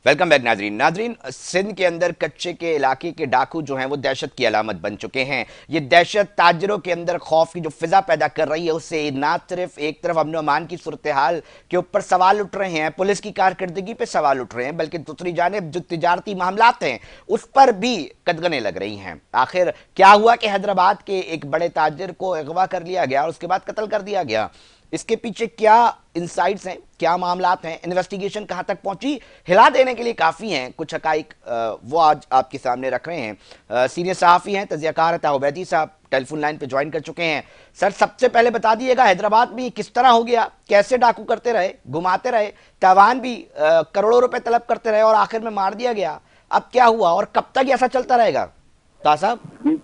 Welcome back नाजरीन सिंध के अंदर कच्चे के इलाके के डाकू जो हैं वो दहशत की अलामत बन चुके हैं। ये दहशत ताजरों के अंदर खौफ की जो फिजा पैदा कर रही है उससे ना सिर्फ एक तरफ अमन अमान की सूरत हाल के ऊपर सवाल उठ रहे हैं, पुलिस की कारकर्दगी पे सवाल उठ रहे हैं, बल्कि दूसरी जानिब जो तिजारती मामलात हैं उस पर भी कदगने लग रही हैं। आखिर क्या हुआ कि हैदराबाद के एक बड़े ताजिर को अगवा कर लिया गया और उसके बाद कत्ल कर दिया गया? इसके पीछे क्या इंसाइट्स हैं, क्या मामलात हैं, इन्वेस्टिगेशन कहां तक पहुंची, हिला देने के लिए काफ़ी हैं कुछ हकाइक, वो आज आपके सामने रख रहे हैं। सीनियर सहाफ़ी हैं, तज़कियाकार अता साहब टेलीफोन लाइन पे ज्वाइन कर चुके हैं। सर, सबसे पहले बता दिएगा हैदराबाद में ये किस तरह हो गया, कैसे डाकू करते रहे, घुमाते रहे, तावान भी करोड़ों रुपए तलब करते रहे और आखिर में मार दिया गया। अब क्या हुआ और कब तक ऐसा चलता रहेगा? ता साहब जी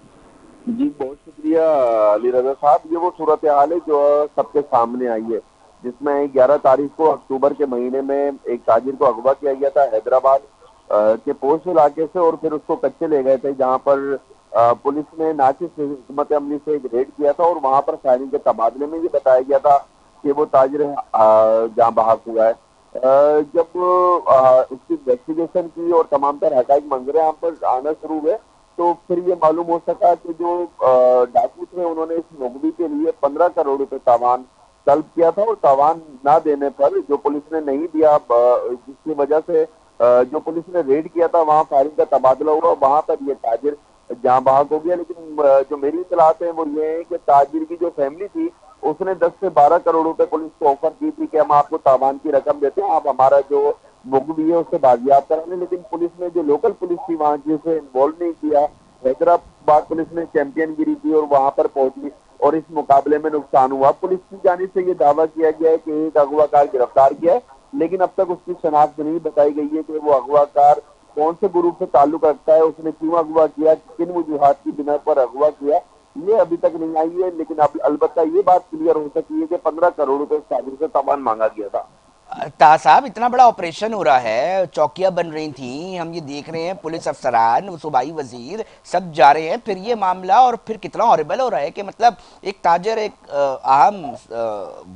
जी, बहुत शुक्रिया अली रजा साहब। ये वो सूरत हाल है जो सबके सामने आई है, जिसमें 11 तारीख को अक्टूबर के महीने में एक ताजिर को अगवा किया गया था हैदराबाद के पोस्ट इलाके से, और फिर उसको कच्चे ले गए थे, जहां पर पुलिस ने नासिर हिकमत अमली से एक रेड किया था और वहां पर फायरिंग के तबादले में ये बताया गया था कि वो ताजिर जहां बहाक हुआ है। जब उसकी इन्वेस्टिगेशन की और तमाम तर हकाइक मंजर आम पर आना शुरू हुए, तो फिर ये मालूम हो सका कि जो डाकू थे उन्होंने इस मुखबी के लिए 15 करोड़ रुपए तावान तलब किया था, और तावान ना देने पर जो पुलिस ने नहीं दिया, जिसकी वजह से जो पुलिस ने रेड किया था वहां फायरिंग का तबादला हुआ, वहां पर ये ताजिर जहां बहाक हो गया। लेकिन जो मेरी इतलात है वो ये है कि ताजिर की जो फैमिली थी उसने 10 से 12 करोड़ रुपए पुलिस को ऑफर की थी कि हम आपको तावान की रकम देते हैं, आप हमारा जो मुखबी है उससे बाजियाब कराने। लेकिन पुलिस ने, जो लोकल पुलिस थी वहां की, उसे इन्वॉल्व नहीं किया। हैदराबाद पुलिस ने चैंपियन गिरी की और वहां पर पहुंची और इस मुकाबले में नुकसान हुआ। पुलिस की जानिब से ये दावा किया गया है कि एक अगवाकार गिरफ्तार किया है, लेकिन अब तक उसकी शनाख्त नहीं बताई गई है कि वो अगवाकार कौन से ग्रुप से ताल्लुक रखता है, उसने क्यों अगवा किया, किन वजूहात की बिना पर अगवा किया, ये अभी तक नहीं आई है। लेकिन अब अलबत्ता ये बात क्लियर हो सकी है कि 15 करोड़ रुपए ताजिर से तावान मांगा गया था। ता साहब, इतना बड़ा ऑपरेशन हो रहा है, चौकियां बन रही थी, हम ये देख रहे हैं, पुलिस अफसरान, सूबाई वजीर सब जा रहे हैं, फिर ये मामला, और फिर कितना हॉरिबल हो रहा है कि मतलब एक ताजर, एक अहम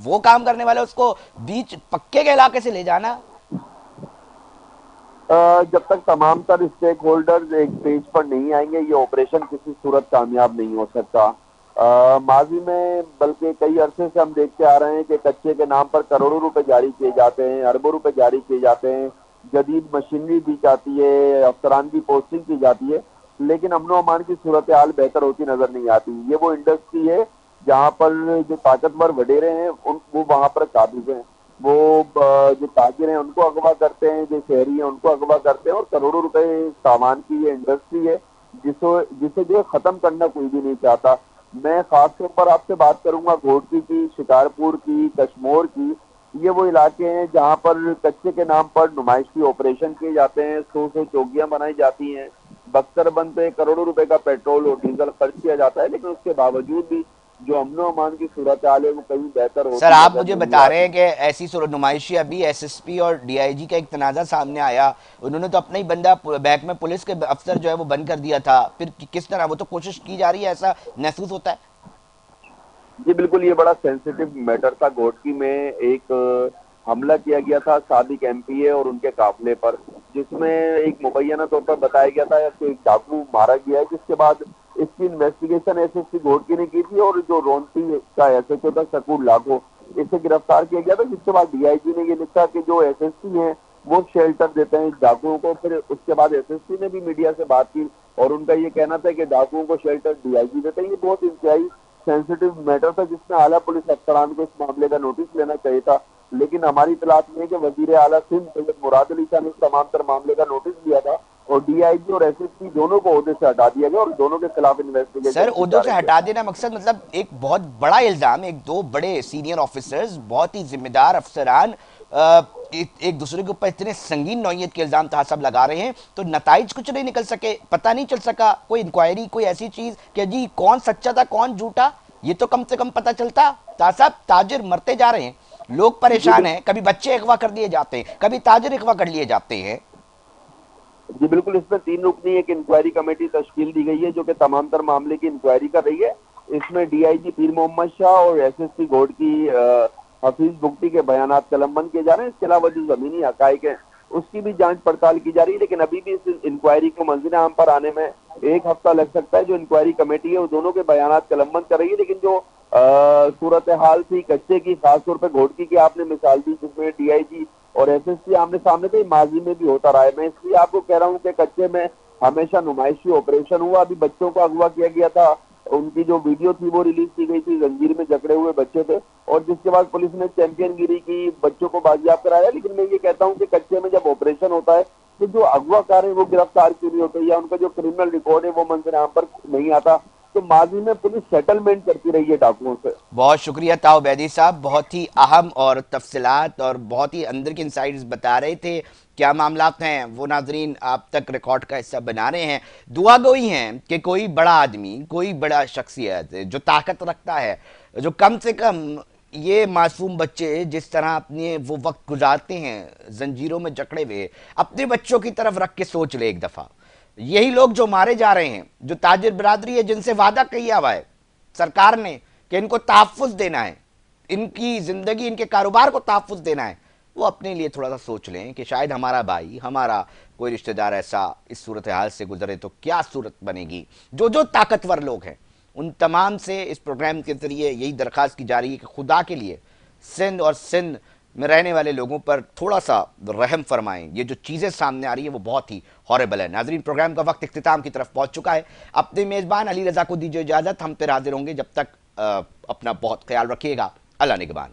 वो काम करने वाला, उसको बीच पक्के के इलाके से ले जाना। जब तक तमाम तर स्टेक होल्डर्स एक पेज पर नहीं आएंगे, ये ऑपरेशन किसी सूरत कामयाब नहीं हो सकता। माजी में बल्कि कई अरसे से हम देखते आ रहे हैं कि कच्चे के नाम पर करोड़ों रुपए जारी किए जाते हैं, अरबों रुपए जारी किए जाते हैं, जदीद मशीनरी दी जाती है, अफसरान की पोस्टिंग की जाती है, लेकिन अमनो अमान की सूरत हाल बेहतर होती नजर नहीं आती। ये वो इंडस्ट्री है जहाँ पर जो ताकतवर वडेरे हैं वो वहां पर काबिज हैं। वो जो ताजिर हैं उनको अगवा करते हैं, जो शहरी हैं उनको अगवा करते हैं, और करोड़ों रुपए सामान की ये इंडस्ट्री है जिसे जो खत्म करना कोई भी नहीं चाहता। मैं खास तौर पर आपसे बात करूंगा घोटकी की, शिकारपुर की, कश्मोर की। ये वो इलाके हैं जहां पर कच्चे के नाम पर नुमाइशी ऑपरेशन किए जाते हैं, 100 चौकियां बनाई जाती हैं, बख्तरबंद पे करोड़ों रुपए का पेट्रोल और डीजल खर्च किया जाता है, लेकिन उसके बावजूद भी जो अमनो अमान की सूरत हाल है वो कहीं बेहतर सर, होती आप नजर मुझे नहीं बता रहे हैं आती। कि ऐसी नुमाइशी अभी एसएसपी और डीआईजी का एक तनाजा सामने आया, उन्होंने तो अपना ही बंदा बैक में पुलिस के अफसर जो है वो बंद कर दिया था, फिर किस तरह, वो तो कोशिश की जा रही है, ऐसा महसूस होता है। जी बिल्कुल, ये बड़ा सेंसिटिव मैटर था। घोटकी में एक हमला किया गया था सादिक एमपीए और उनके काफिले पर, जिसमें एक मुबैना तौर पर बताया गया था कि एक डाकू मारा गया है, जिसके बाद इसकी इन्वेस्टिगेशन एसएसपी घोटकी ने की थी, और जो रोनती का एसएचओ था शकूर लागो, इसे गिरफ्तार किया गया था। जिसके बाद डीआईजी ने ये लिखा कि जो एसएसपी हैं वो शेल्टर देते हैं इस डाकुओं को। फिर उसके बाद एसएसपी ने भी मीडिया से बात की और उनका ये कहना था कि डाकुओं को शेल्टर डीआईजी देते हैं। ये बहुत इंतहाई सेंसिटिव मैटर था, जिसमें आला पुलिस अफसरान को इस मामले का नोटिस लेना चाहिए था। लेकिन हमारी इतलात में है कि वजीर आला सिंध सैयद मुराद अली शाह ने इस तमाम तर मामले का नोटिस दिया था, और डीआईजी और एसएसपी दोनों को ओहदे से हटा दिया गया और दोनों के खिलाफ सर, इन्वेस्टिगेशन की ओहदों जा से रही है। हटा देना मकसद, मतलब एक बहुत बड़ा इल्जाम, एक दो बड़े सीनियर ऑफिसर्स, बहुत ही जिम्मेदार अफसरान, एक दूसरे के ऊपर इतने संगीन नौयत के इल्जाम सब लगा रहे हैं, तो नताइज कुछ नहीं निकल सके, पता नहीं चल सका, कोई इंक्वायरी, कोई ऐसी चीज कि जी कौन सच्चा था कौन झूठा, ये तो कम से कम पता चलता। साहब, ताजिर मरते जा रहे हैं, लोग जी परेशान हैं, कभी बच्चे अगवा कर दिए जाते हैं, कभी ताजिर अगवा कर लिए जाते हैं। जी बिल्कुल, इसमें 3 रुकनी एक इंक्वायरी कमेटी तश्कील दी गई है जो कि तमाम तर मामले की इंक्वायरी कर रही है। इसमें डीआईजी पीर मोहम्मद शाह और एसएसपी घोटकी हफीज बुगटी के बयानात कलमबंद किए जा रहे हैं। इसके अलावा जो जमीनी हकाइक हैं اس کی بھی جانچ پڑتال کی جا رہی ہے، لیکن ابھی بھی اس انکوائری کو منزل عام پر آنے میں 1 ہفتہ لگ سکتا ہے۔ جو انکوائری کمیٹی ہے وہ دونوں کے بیانات قلمبند کر رہی ہے، لیکن جو صورتحال تھی کچے کی، خاص طور پہ گھوڑکی کی آپ نے مثال دی، جس میں ڈی آئی جی اور ایس ایس پی آمنے سامنے تھے، ماضی میں بھی ہوتا رہا ہے۔ میں اس لیے آپ کو کہہ رہا ہوں کہ کچے میں ہمیشہ نمائشی آپریشن ہوا، ابھی بچوں کو اغوا کیا گیا تھا، ان کی جو ویڈیو تھی وہ ریلیز کی گئی تھی، زنجیر میں جکڑے ہوئے بچے تھے، اور جس کے بعد پولیس نے چیمپئن گیری کی، بچوں کو بازیاب کرایا۔ لیکن میں یہ کہتا ہوں کہ کچے میں جب آپریشن ہوتا ہے تو جو اغوا کار ہیں وہ گرفتار کیوں نہیں ہوتے، یا ان کا جو کرمنل ریکارڈ ہے وہ منظر عام پر نہیں آتا؟ تو ماضی میں پولیس سیٹلمنٹ کرتی رہی ہے ڈاکوؤں سے۔ بہت شکریہ طاؤ عبیدی صاحب، بہت ہی اہم اور تفصیلات اور بہت ہی اندر کی انسائٹس بتا رہے تھے۔ کیا معاملات ہیں وہ ناظرین آپ تک ریکارڈ کا حصہ بنا رہے ہیں۔ دعا گوئی ہیں کہ کوئی بڑا آدمی، کوئی بڑا شخصیت جو طاقت رکھتا ہے، جو کم سے کم یہ معصوم بچے جس طرح اپنے وہ وقت گزارتے ہیں زنجیروں میں جکڑے ہوئے، اپنے بچوں کی طرف رکھ کے سوچ لے ایک دفعہ۔ یہی لوگ جو مارے جا رہے ہیں، جو تاجر برادری ہے جن سے وعدہ کیا ہوا ہے سرکار نے کہ ان کو تحفظ دینا ہے، ان کی زندگی، ان کے کاروبار کو تحفظ دینا ہے، وہ اپنے لیے تھوڑا سا سوچ لیں کہ شاید ہمارا بھائی، ہمارا کوئی رشتہ دار ایسا اس صورتحال سے گزرے تو کیا صورت بنے گی۔ جو طاقتور لوگ ہیں ان تمام سے اس پروگرام کے ذریعے یہی درخواست کی جا رہی ہے کہ خدا کے لیے سندھ اور سندھ میں رہنے والے لوگوں پر تھوڑا سا رحم فرمائیں۔ یہ جو چیزیں سامنے آ رہی ہیں وہ بہت ہی ہاربل ہے۔ ناظرین، پروگرام کا وقت اختتام کی طرف پہنچ چکا ہے۔ اپنے میزبان علی رضا کو دیجیے اجازت، ہم پھر حاضر ہوں گے۔ جب تک اپنا بہت خیال رکھیے گا۔ اللہ نگہبان۔